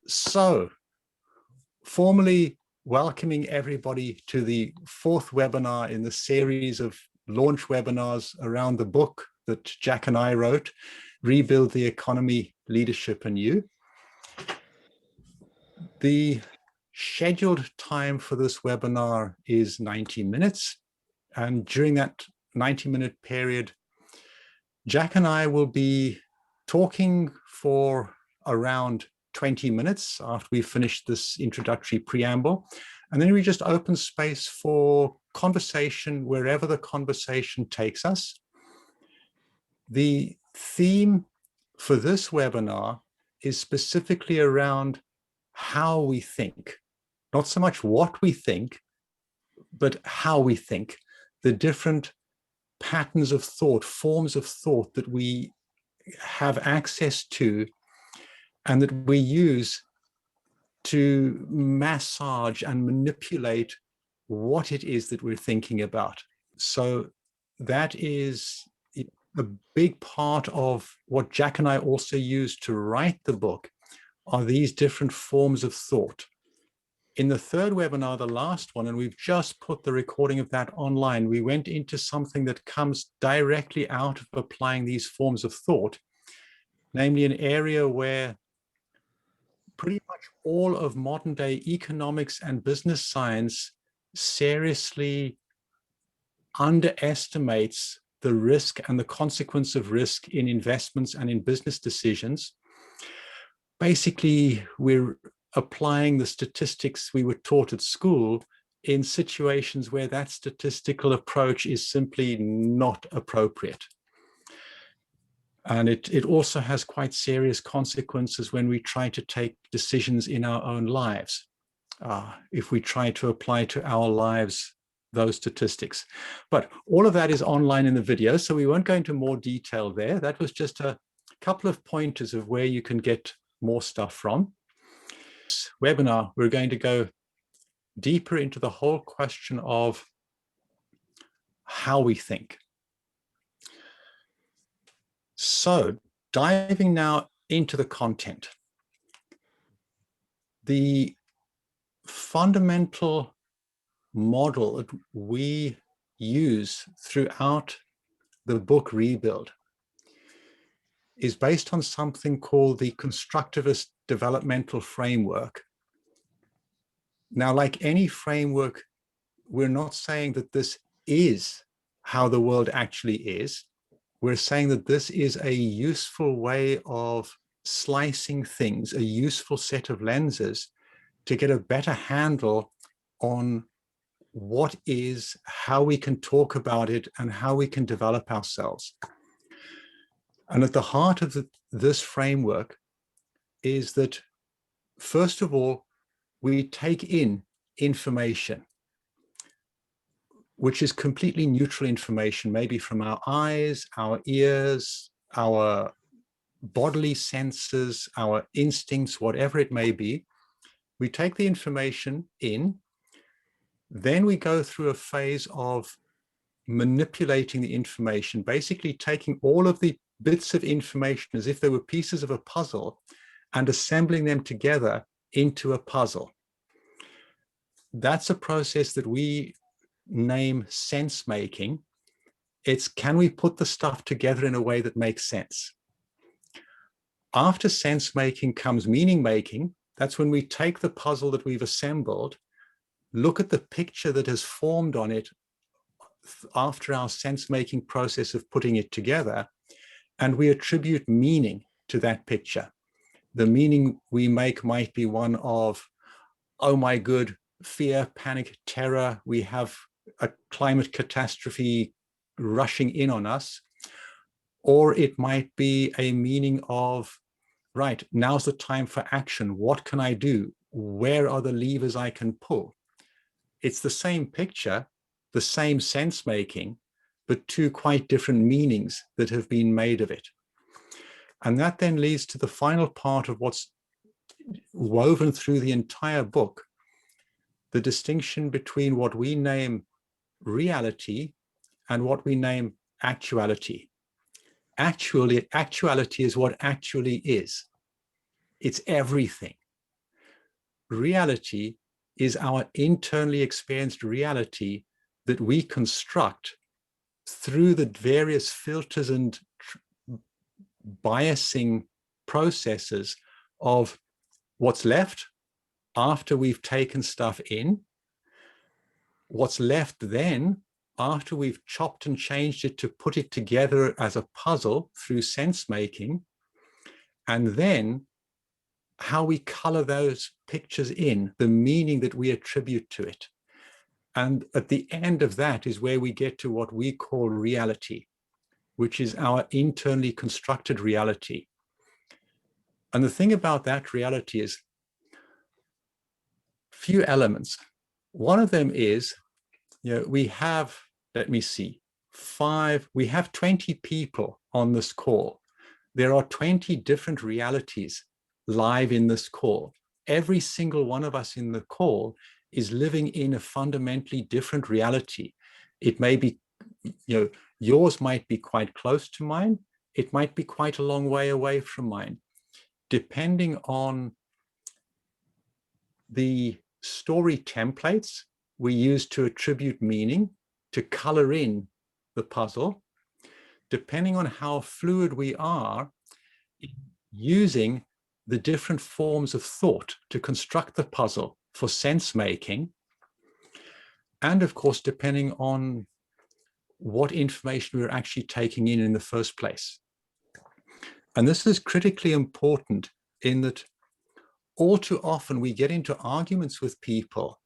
So, formally welcoming everybody to the fourth webinar in the series of launch webinars around the book that Jack and I wrote, Rebuild the Economy, Leadership and You. The scheduled time for this webinar is 90 minutes. And during that 90-minute period, Jack and I will be talking for around 20 minutes after we finish this introductory preamble. And then we just open space for conversation wherever the conversation takes us. The theme for this webinar is specifically around how we think, not so much what we think, but how we think, the different patterns of thought, forms of thought that we have access to and that we use to massage and manipulate what it is that we're thinking about. So that is a big part of what Jack and I also used to write the book, are these different forms of thought. In the third webinar, the last one, and we've just put the recording of that online, we went into something that comes directly out of applying these forms of thought, namely an area where pretty much all of modern day economics and business science seriously underestimates the risk and the consequence of risk in investments and in business decisions. Basically, we're applying the statistics we were taught at school in situations where that statistical approach is simply not appropriate. And it also has quite serious consequences when we try to take decisions in our own lives. If we try to apply to our lives those statistics. But all of that is online in the video, so we won't go into more detail there. That was just a couple of pointers of where you can get more stuff from. This webinar, we're going to go deeper into the whole question of how we think. So diving now into the content. The fundamental model that we use throughout the book Rebuild is based on something called the constructivist developmental framework. Now, like any framework, we're not saying that this is how the world actually is. We're saying that this is a useful way of slicing things, a useful set of lenses to get a better handle on what is, how we can talk about it, and how we can develop ourselves. And at the heart of this framework is that, first of all, we take in information, which is completely neutral information, maybe from our eyes, our ears, our bodily senses, our instincts, whatever it may be. We take the information in, then we go through a phase of manipulating the information, basically taking all of the bits of information as if they were pieces of a puzzle and assembling them together into a puzzle. That's a process that we name sense making. It's, can we put the stuff together in a way that makes sense? After sense making comes meaning making. That's when we take the puzzle that we've assembled, look at the picture that has formed on it after our sense-making process of putting it together, and we attribute meaning to that picture. The meaning we make might be one of, oh my good, fear, panic, terror, we have a climate catastrophe rushing in on us. Or it might be a meaning of, right, now's the time for action. What can I do? Where are the levers I can pull? It's the same picture, the same sense making, but two quite different meanings that have been made of it. And that then leads to the final part of what's woven through the entire book, the distinction between what we name reality and what we name actuality. Actuality is what actually is. It's everything. reality is our internally experienced reality that we construct through the various filters and biasing processes of what's left after we've taken stuff in, what's left then after we've chopped and changed it to put it together as a puzzle through sense making, and then how we color those pictures in, the meaning that we attribute to it. And at the end of that is where we get to what we call reality, which is our internally constructed reality. And the thing about that reality is few elements. One of them is, we have, let me see, we have 20 people on this call. There are 20 different realities live in this call. Every single one of us in the call is living in a fundamentally different reality. It may be, yours might be quite close to mine. It might be quite a long way away from mine, depending on the story templates we use to attribute meaning, to color in the puzzle, depending on how fluid we are using the different forms of thought to construct the puzzle for sense making, and of course, depending on what information we're actually taking in the first place. And this is critically important in that all too often we get into arguments with people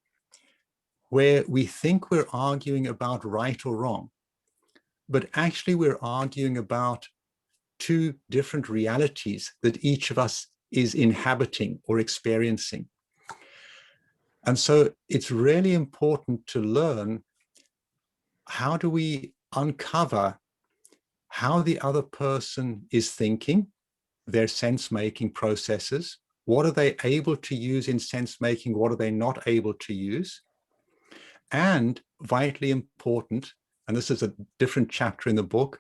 where we think we're arguing about right or wrong, but actually we're arguing about two different realities that each of us is inhabiting or experiencing. And so it's really important to learn, how do we uncover how the other person is thinking, their sense-making processes? What are they able to use in sense-making? What are they not able to use? And vitally important, and this is a different chapter in the book,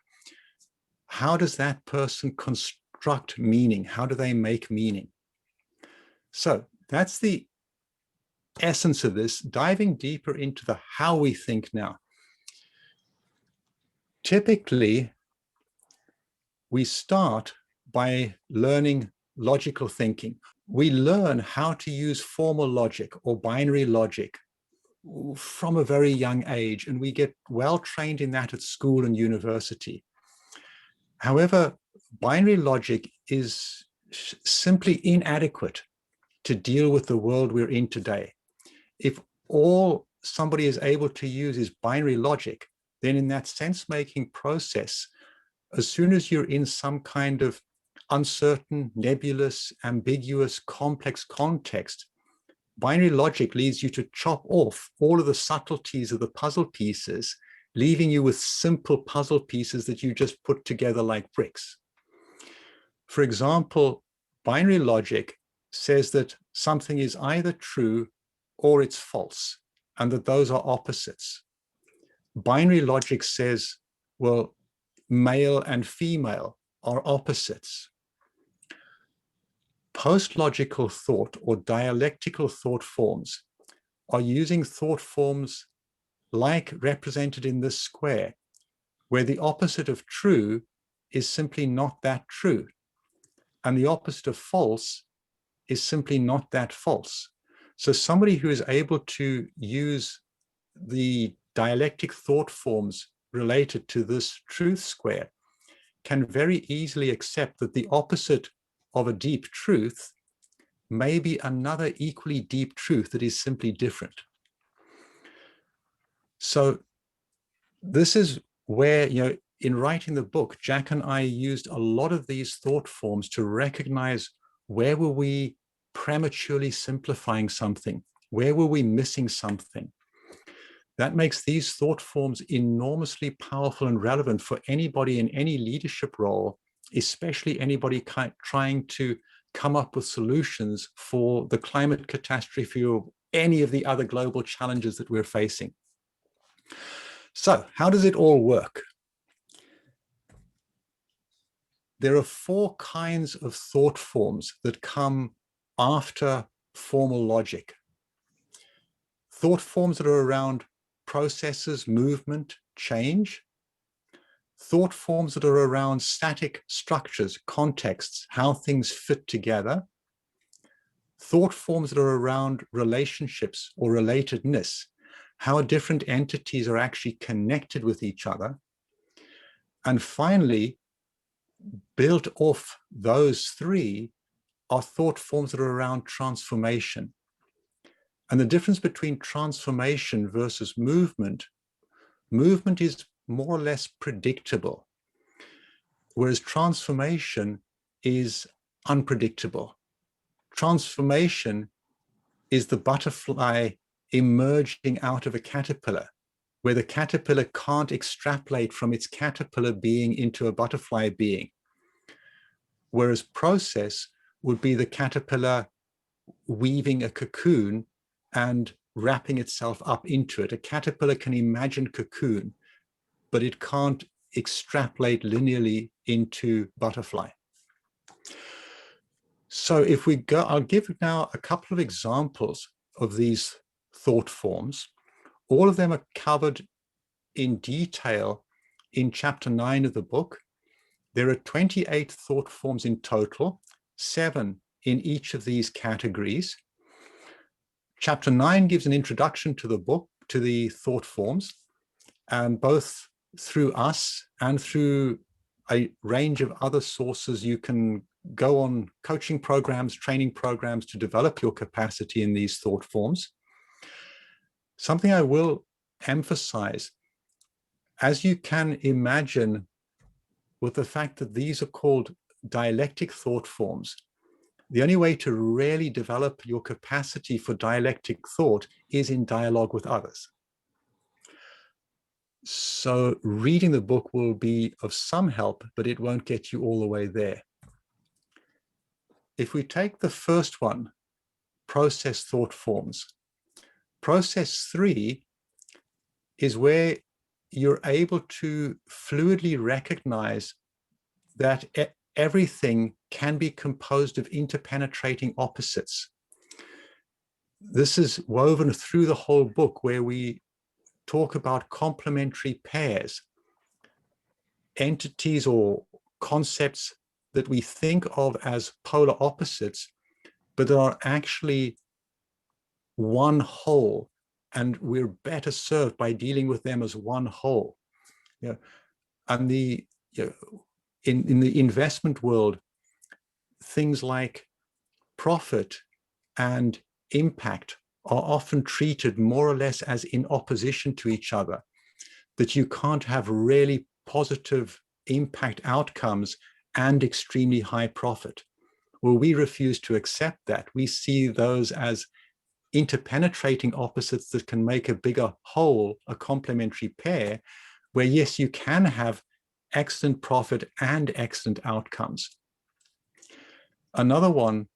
how does that person construct meaning? How do they make meaning? So that's the essence of this, diving deeper into the how we think now. Typically, we start by learning logical thinking. We learn how to use formal logic or binary logic from a very young age, and we get well trained in that at school and university. However, binary logic is simply inadequate to deal with the world we're in today. If all somebody is able to use is binary logic, then in that sense-making process, as soon as you're in some kind of uncertain, nebulous, ambiguous, complex context, binary logic leads you to chop off all of the subtleties of the puzzle pieces, leaving you with simple puzzle pieces that you just put together like bricks. For example, binary logic says that something is either true or it's false, and that those are opposites. Binary logic says, well, male and female are opposites. Post-logical thought or dialectical thought forms are using thought forms like represented in this square, where the opposite of true is simply not that true, and the opposite of false is simply not that false. So somebody who is able to use the dialectic thought forms related to this truth square can very easily accept that the opposite of a deep truth may be another equally deep truth that is simply different. So this is where, in writing the book, Jack and I used a lot of these thought forms to recognize where were we prematurely simplifying something, where were we missing something. That makes these thought forms enormously powerful and relevant for anybody in any leadership role, especially anybody trying to come up with solutions for the climate catastrophe or any of the other global challenges that we're facing. So how does it all work? There are 4 kinds of thought forms that come after formal logic. Thought forms that are around processes, movement, change. Thought forms that are around static structures, contexts, how things fit together. Thought forms that are around relationships or relatedness, how different entities are actually connected with each other. And finally, built off those three are thought forms that are around transformation. And the difference between transformation versus movement, movement is more or less predictable, whereas transformation is unpredictable. Transformation is the butterfly emerging out of a caterpillar, where the caterpillar can't extrapolate from its caterpillar being into a butterfly being. Whereas process would be the caterpillar weaving a cocoon and wrapping itself up into it. A caterpillar can imagine cocoon, but it can't extrapolate linearly into butterfly. So if we go, I'll give now a couple of examples of these thought forms. All of them are covered in detail in chapter 9 of the book. There are 28 thought forms in total, 7 in each of these categories. Chapter 9 gives an introduction to the book, to the thought forms, and both through us and through a range of other sources. You can go on coaching programs, training programs to develop your capacity in these thought forms. Something I will emphasize, as you can imagine, with the fact that these are called dialectic thought forms, the only way to really develop your capacity for dialectic thought is in dialogue with others. So reading the book will be of some help, but it won't get you all the way there. If we take the first one, process thought forms, process 3 is where you're able to fluidly recognize that everything can be composed of interpenetrating opposites. This is woven through the whole book, where we talk about complementary pairs, entities or concepts that we think of as polar opposites, but that are actually one whole, and we're better served by dealing with them as one whole. You know, and the in the investment world, things like profit and impact are often treated more or less as in opposition to each other, that you can't have really positive impact outcomes and extremely high profit. Well, we refuse to accept that. We see those as interpenetrating opposites that can make a bigger whole, a complementary pair, where yes, you can have excellent profit and excellent outcomes. Another one,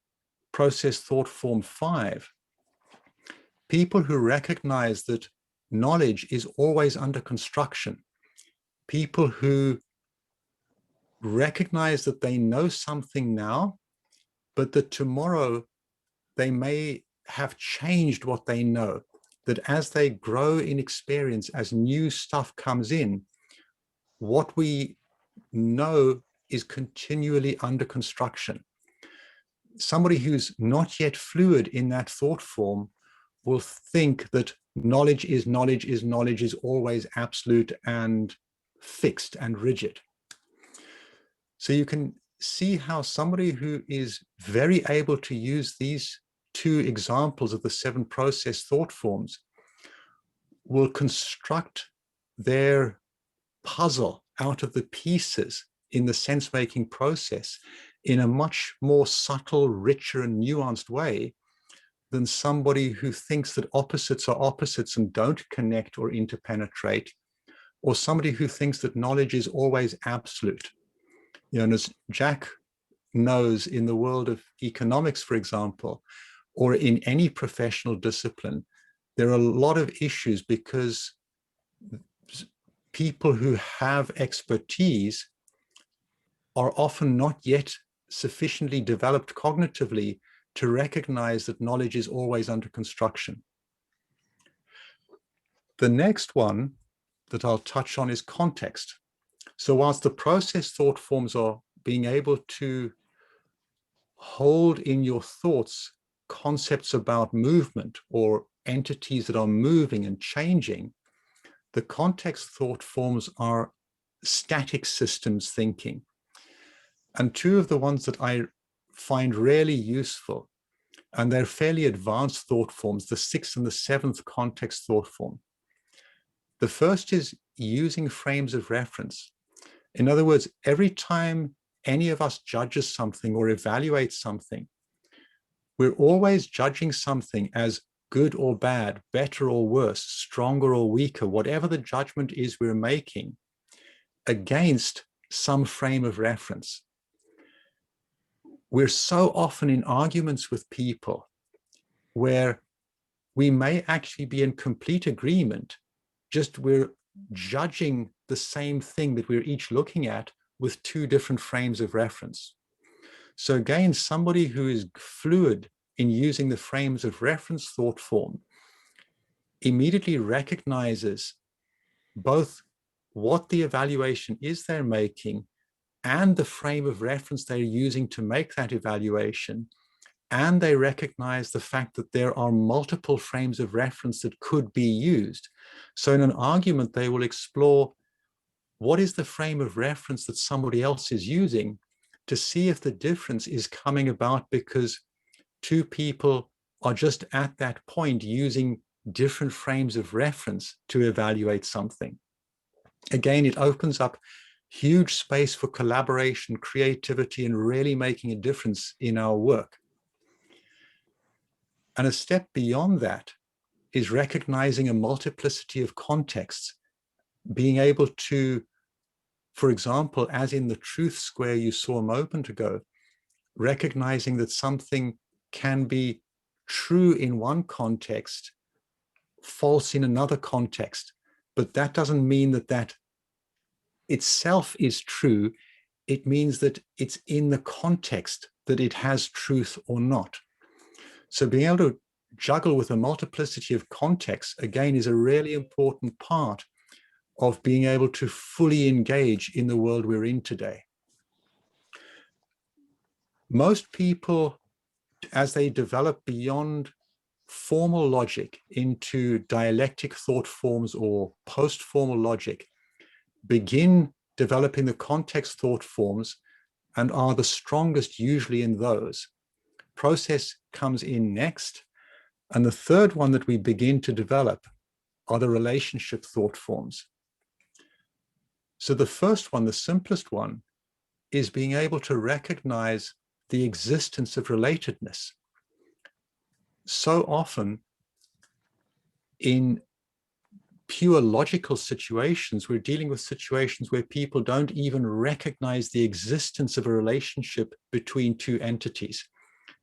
process thought form 5, people who recognize that knowledge is always under construction, people who recognize that they know something now, but that tomorrow they may have changed what they know, that as they grow in experience, as new stuff comes in, what we know is continually under construction. Somebody who's not yet fluid in that thought form will think that knowledge is knowledge is knowledge is always absolute and fixed and rigid. So you can see how somebody who is very able to use these 2 examples of the 7 process thought forms will construct their puzzle out of the pieces in the sense-making process in a much more subtle, richer, and nuanced way than somebody who thinks that opposites are opposites and don't connect or interpenetrate, or somebody who thinks that knowledge is always absolute. You know, and as Jack knows, in the world of economics, for example, or in any professional discipline, there are a lot of issues because people who have expertise are often not yet sufficiently developed cognitively to recognize that knowledge is always under construction. The next one that I'll touch on is context. So whilst the process thought forms are being able to hold in your thoughts concepts about movement or entities that are moving and changing, the context thought forms are static systems thinking. And two of the ones that I find really useful, and they're fairly advanced thought forms, the sixth and the seventh context thought form. The first is using frames of reference. In other words, every time any of us judges something or evaluates something, we're always judging something as good or bad, better or worse, stronger or weaker, whatever the judgment is we're making, against some frame of reference. We're so often in arguments with people where we may actually be in complete agreement, just we're judging the same thing that we're each looking at with two different frames of reference. So again, somebody who is fluid in using the frames of reference thought form immediately recognizes both what the evaluation is they're making and the frame of reference they're using to make that evaluation. And they recognize the fact that there are multiple frames of reference that could be used. So in an argument, they will explore what is the frame of reference that somebody else is using to see if the difference is coming about because two people are just at that point using different frames of reference to evaluate something. Again, it opens up huge space for collaboration, creativity, and really making a difference in our work. And a step beyond that is recognizing a multiplicity of contexts, being able to, for example, as in the truth square you saw a moment ago, recognizing that something can be true in one context, false in another context, but that doesn't mean that that itself is true. It means that it's in the context that it has truth or not. So being able to juggle with a multiplicity of contexts, again, is a really important part of being able to fully engage in the world we're in today. Most people, as they develop beyond formal logic into dialectic thought forms or post-formal logic, begin developing the context thought forms and are the strongest usually in those. Process comes in next. And the third one that we begin to develop are the relationship thought forms. So the first one, the simplest one, is being able to recognize the existence of relatedness. So often in pure logical situations, we're dealing with situations where people don't even recognize the existence of a relationship between two entities.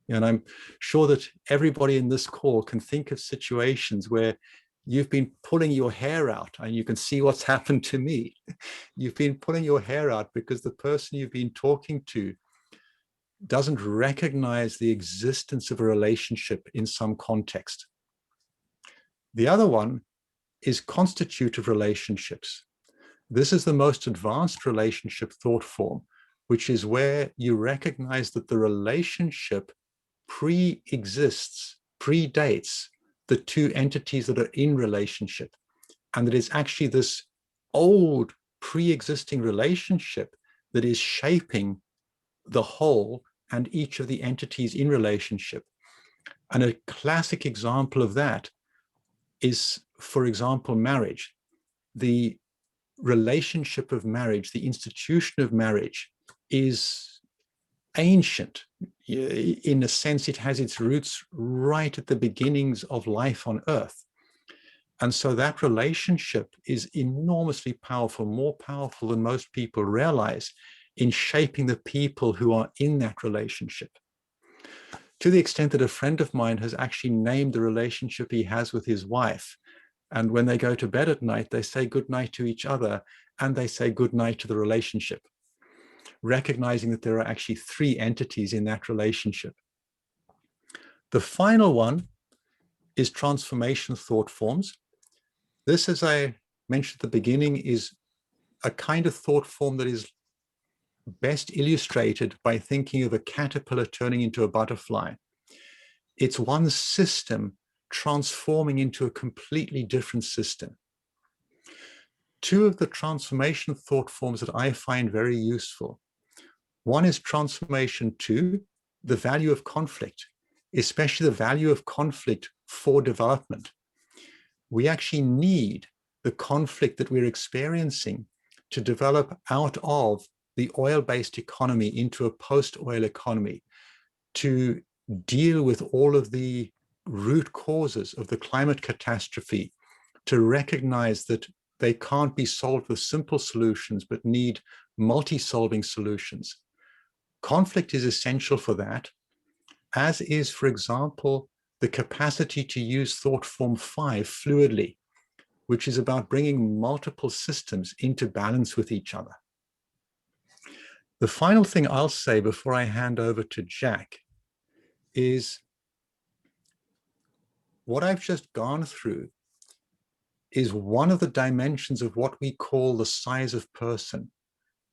And I'm sure that everybody in this call can think of situations where you've been pulling your hair out, and you can see what's happened to me. You've been pulling your hair out because the person you've been talking to doesn't recognize the existence of a relationship in some context. The other one is constitutive relationships. This is the most advanced relationship thought form, which is where you recognize that the relationship pre-exists, predates the two entities that are in relationship, and that it's actually this old pre-existing relationship that is shaping the whole and each of the entities in relationship. And a classic example of that is, for example, marriage. The relationship of marriage, the institution of marriage, is ancient. In a sense, it has its roots right at the beginnings of life on Earth. And so that relationship is enormously powerful, more powerful than most people realize, in shaping the people who are in that relationship. To the extent that a friend of mine has actually named the relationship he has with his wife. And when they go to bed at night, they say good night to each other, and they say good night to the relationship, recognizing that there are actually three entities in that relationship. The final one is transformation thought forms. This, as I mentioned at the beginning, is a kind of thought form that is best illustrated by thinking of a caterpillar turning into a butterfly. It's one system transforming into a completely different system. Two of the transformation thought forms that I find very useful. One is transformation 2, the value of conflict, especially the value of conflict for development. We actually need the conflict that we're experiencing to develop out of the oil-based economy into a post-oil economy, to deal with all of the root causes of the climate catastrophe, to recognize that they can't be solved with simple solutions, but need multi-solving solutions. Conflict is essential for that, as is, for example, the capacity to use thought form 5 fluidly, which is about bringing multiple systems into balance with each other. The final thing I'll say before I hand over to Jack is what I've just gone through is one of the dimensions of what we call the size of person,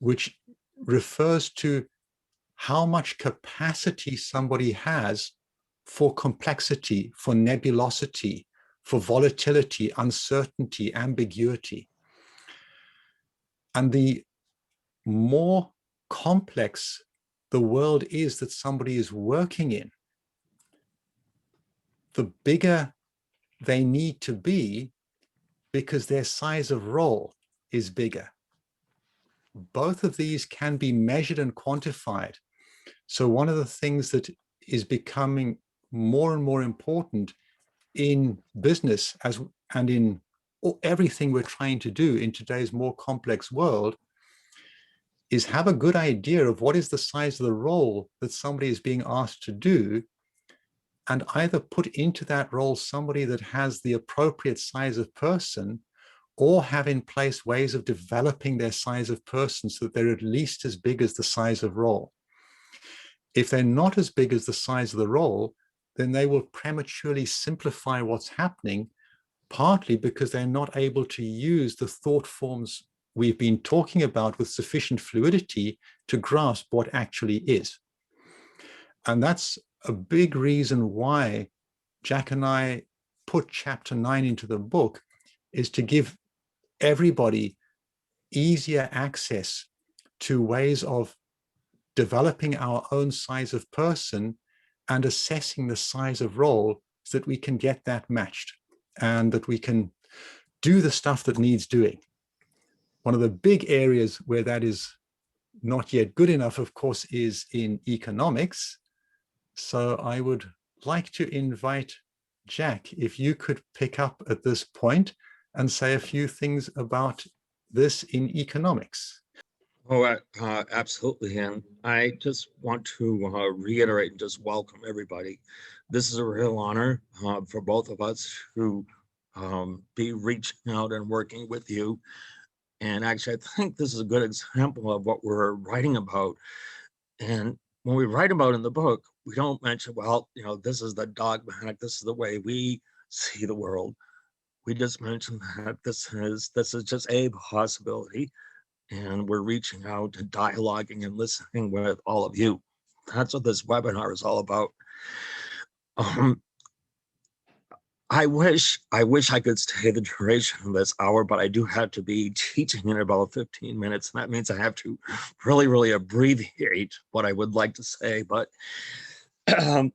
which refers to how much capacity somebody has for complexity, for nebulosity, for volatility, uncertainty, ambiguity. And the more complex the world is that somebody is working in, the bigger they need to be because their size of role is bigger. Both of these can be measured and quantified. So one of the things that is becoming more and more important in business and in everything we're trying to do in today's more complex world is have a good idea of what is the size of the role that somebody is being asked to do, and either put into that role somebody that has the appropriate size of person, or have in place ways of developing their size of person so that they're at least as big as the size of role. If they're not as big as the size of the role, then they will prematurely simplify what's happening, partly because they're not able to use the thought forms we've been talking about with sufficient fluidity to grasp what actually is. And that's a big reason why Jack and I put chapter 9 into the book, is to give everybody easier access to ways of developing our own size of person and assessing the size of role so that we can get that matched and that we can do the stuff that needs doing. One of the big areas where that is not yet good enough, of course, is in economics. So I would like to invite Jack, if you could pick up at this point and say a few things about this in economics. Oh, absolutely. And I just want to reiterate and just welcome everybody. This is a real honor for both of us to be reaching out and working with you. And actually, I think this is a good example of what we're writing about. And when we write about in the book, we don't mention, well, this is the dogmatic, this is the way we see the world. We just mention that this is just a possibility, and we're reaching out and dialoguing and listening with all of you. That's what this webinar is all about. I wish I could stay the duration of this hour, but I do have to be teaching in about 15 minutes. And that means I have to really, really abbreviate what I would like to say. But I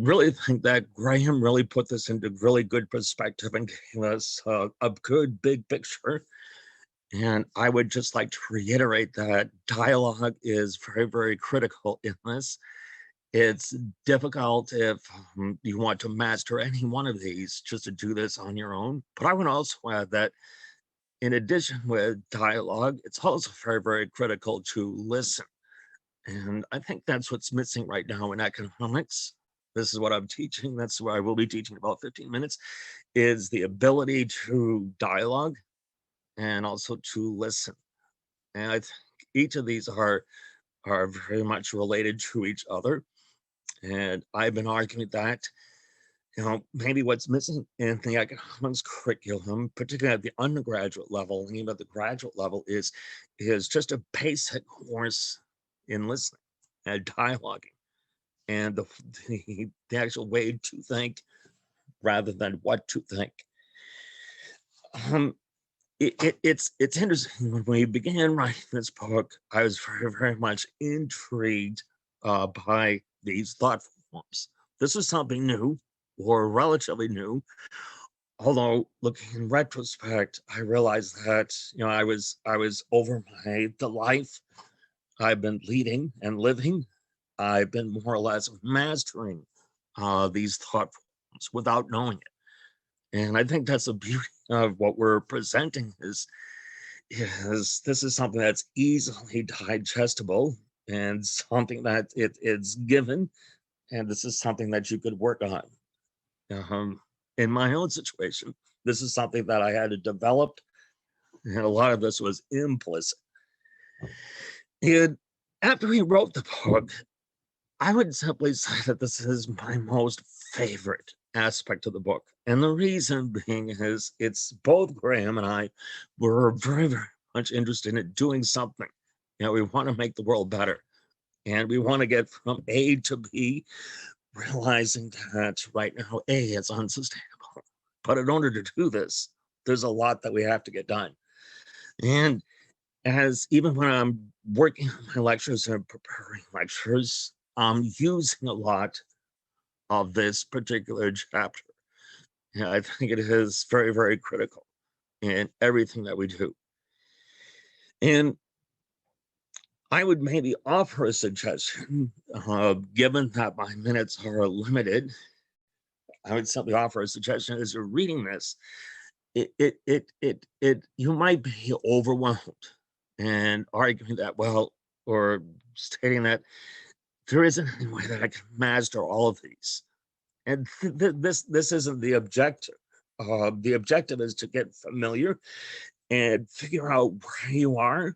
really think that Graham really put this into really good perspective and gave us a good big picture. And I would just like to reiterate that dialogue is very, very critical in this. It's difficult if you want to master any one of these just to do this on your own. But I would also add that in addition with dialogue, it's also very, very critical to listen. And I think that's what's missing right now in economics. This is what I'm teaching. That's where I will be teaching about 15 minutes, is the ability to dialogue and also to listen. And I think each of these are very much related to each other. And I've been arguing that, maybe what's missing in the economics curriculum, particularly at the undergraduate level and even at the graduate level, is just a basic course in listening and dialoguing and the actual way to think rather than what to think. It's interesting. When we began writing this book, I was very, very much intrigued by these thought forms. This was something new, or relatively new. Although, looking in retrospect, I realized that I was over the life I've been leading and living. I've been more or less mastering these thought forms without knowing it. And I think that's the beauty of what we're presenting is this is something that's easily digestible and something that it's given, and this is something that you could work on. In my own situation, this is something that I had to develop, and a lot of this was implicit. And after we wrote the book, I would simply say that this is my most favorite aspect of the book. And the reason being is it's both Graham and I were very, very much interested in doing something. We want to make the world better. And we want to get from A to B, realizing that right now, A is unsustainable. But in order to do this, there's a lot that we have to get done. And as even when I'm working on my lectures and preparing lectures, I'm using a lot of this particular chapter. I think it is very, very critical in everything that we do. And I would maybe offer a suggestion, given that my minutes are limited. I would simply offer a suggestion as you're reading this. You might be overwhelmed and arguing that, well, or stating that there isn't any way that I can master all of these. And this isn't the objective. The objective is to get familiar and figure out where you are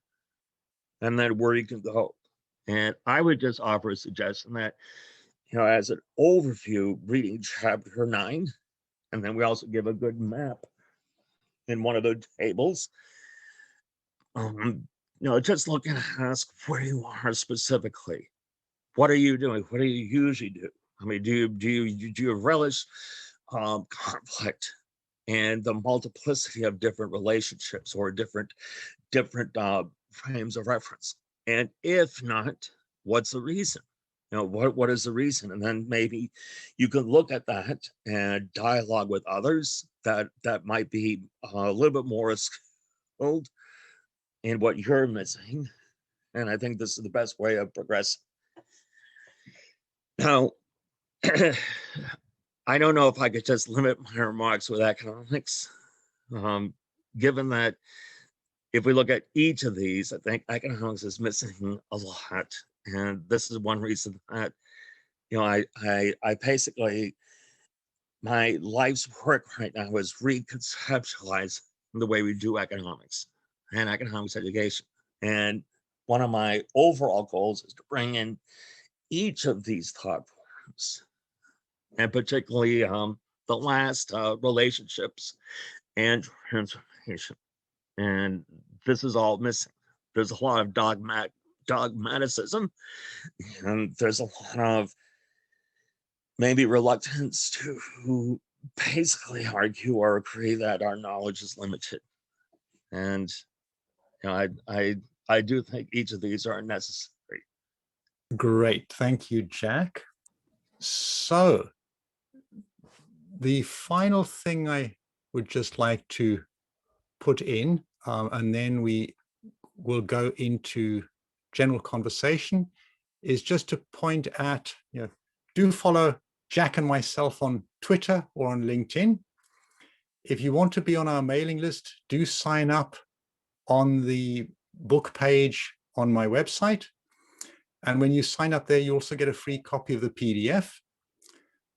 and then where you can go. And I would just offer a suggestion that, as an overview, reading chapter 9, and then we also give a good map in one of the tables. Just look and ask where you are specifically. What are you doing? What do you usually do? I mean, do you relish conflict and the multiplicity of different relationships or different frames of reference? And if not, what's the reason? What is the reason? And then maybe you can look at that and dialogue with others that might be a little bit more skilled in what you're missing. And I think this is the best way of progressing. Now, I don't know if I could just limit my remarks with economics, given that if we look at each of these, I think economics is missing a lot. And this is one reason that, I basically, my life's work right now is reconceptualize the way we do economics and economics education. And one of my overall goals is to bring in each of these thought forms, and particularly the last relationships and transformation. And this is all missing. There's a lot of dogmaticism, and there's a lot of maybe reluctance to basically argue or agree that our knowledge is limited. And I do think each of these are necessary. Great, thank you, Jack. So the final thing I would just like to put in, and then we will go into general conversation, is just to point at, do follow Jack and myself on Twitter or on LinkedIn. If you want to be on our mailing list, do sign up on the book page on my website. And when you sign up there, you also get a free copy of the PDF.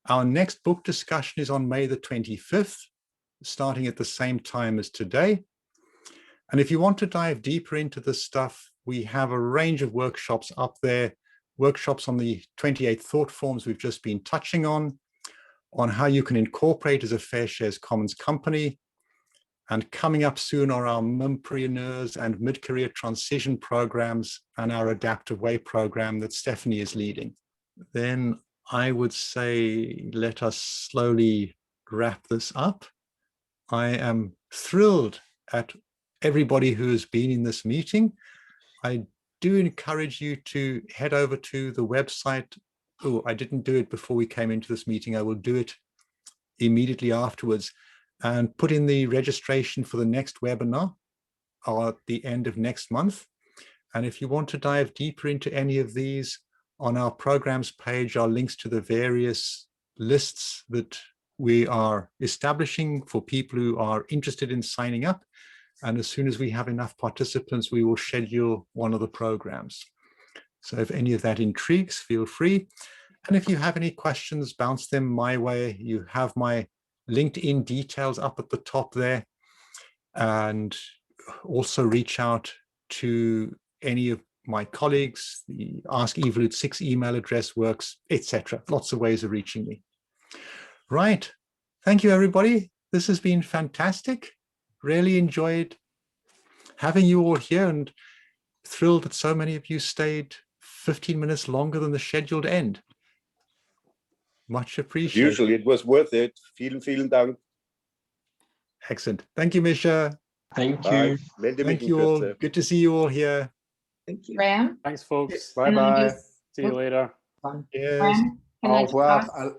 Our next book discussion is on May the 25th, starting at the same time as today. And if you want to dive deeper into this stuff, we have a range of workshops up there workshops on the 28 thought forms we've just been touching on how you can incorporate as a Fair Shares Commons company. And coming up soon are our Mimpreneurs and mid-career transition programs and our Adaptive Way program that Stephanie is leading. Then I would say, let us slowly wrap this up. I am thrilled at everybody who has been in this meeting. I do encourage you to head over to the website. Oh, I didn't do it before we came into this meeting. I will do it immediately afterwards, and put in the registration for the next webinar at the end of next month. And if you want to dive deeper into any of these, on our programs page are links to the various lists that we are establishing for people who are interested in signing up. And as soon as we have enough participants, we will schedule one of the programs. So if any of that intrigues, feel free. And if you have any questions, bounce them my way. You have my LinkedIn details up at the top there. And also reach out to any of my colleagues. The Ask Evolute 6 email address works, etc. Lots of ways of reaching me. Right. Thank you, everybody. This has been fantastic. Really enjoyed having you all here, and thrilled that so many of you stayed 15 minutes longer than the scheduled end. Much appreciated. Usually it was worth it. Vielen Dank. Excellent. Thank you, Misha. Thank Bye. you. Thank you all. Good to see you all here. Thank you. Graham? Thanks, folks. And then Bye-bye. just- See you later. Yes. Graham, can I Au just revoir. ask-